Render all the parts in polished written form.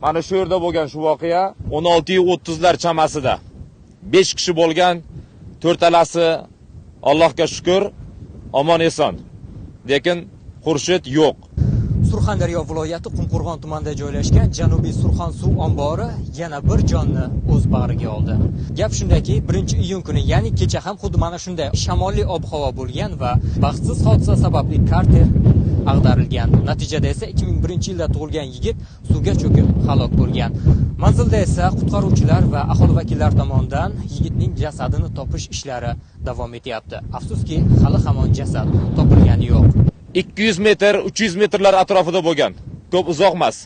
Mana shu yerda bo'lgan shu voqea 16:30lar chamasida 5 kishi bo'lgan, to'rtalasi Allohga shukr omon eson. Lekin Xurshid yo'q. Surxondaryo viloyati Qumqo'rg'on tumanida joylashgan Janubiy Surxon suv ombori yana bir jonni o'z bag'riga oldi. Gap shundaki, 1-iyun kuni, ya'ni kecha ham xuddi mana shunday shamolli ob-havo bo'lgan va baxtsiz hodisa sababli karter ag'darilgan. Natijada esa 2001-yilda tug'ilgan yigit suvga cho'kib halok bo'lgan. Manzilda esa qutqaruvchilar va aholi vakillari tomonidan yigitning jasadini topish ishlari davom etyapti. Afsuski, hali hamon jasad topilgani yo'q. 200 metr, 300 metrlar atrofida bo'lgan. Ko'p uzoq emas.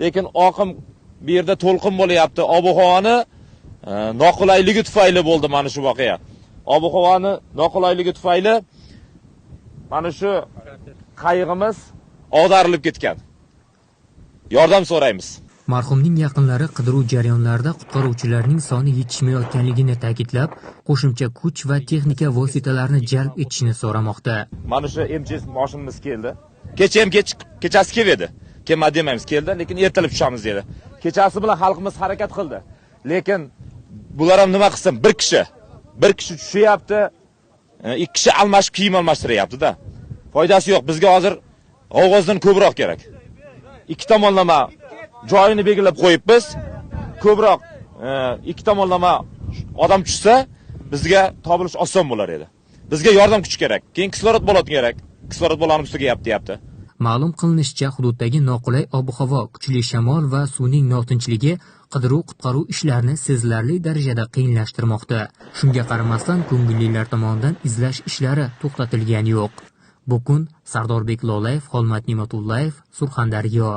Lekin oqim bu yerda to'lqin bo'lyapti. Ob-havoni noqulayligi tufayli bo'ldi mana shu voqea. Ob-havoni noqulayligi tufayli mana shu qayig'imiz ag'darilib ketgan. Yordam so'raymiz. Marhumning yaqinlari qidiruv jarayonlarida qutqaruvchilarning soni yetishmayotganligini ta'kidlab, qo'shimcha kuch va texnika vositalarini jalb etishni so'ramoqda. Mana shu MCS mashinamiz keldi. Kecha ham kechasi keldi. Kelma demaymiz, keldi, lekin ertalab tushamiz dedi. Kechasi bilan xalqimiz harakat qildi. Lekin bular ham nima qilsin? Bir kishi tushyapti, ikki kishi almashib kiyim almashtiryapti-da. Foydasi yo'q. Bizga hozir ovozdan ko'proq kerak. Ikki tomonlama joyini belgilab qo'yibmiz. Ko'proq ikki tomonlama odam tushsa, bizga topilish oson bo'lar edi. Bizga yordam kuchi kerak. Keyin kislorod bolot kerak. Kislorod bolani ustiga deyapti. Ma'lum qilinishicha, hududdagi noqulay ob-havo, kuchli shamol va suvning notinchligi qidiruv-qutqaruv ishlarini sezilarli darajada qiyinlashtirmoqda. Shunga qaramasdan, ko'ngillilar tomonidan izlash ishlari to'xtatilgani yo'q. Bu kun Sardorbek Lolayev, Xolmat Ne'matullayev, Surxondaryo.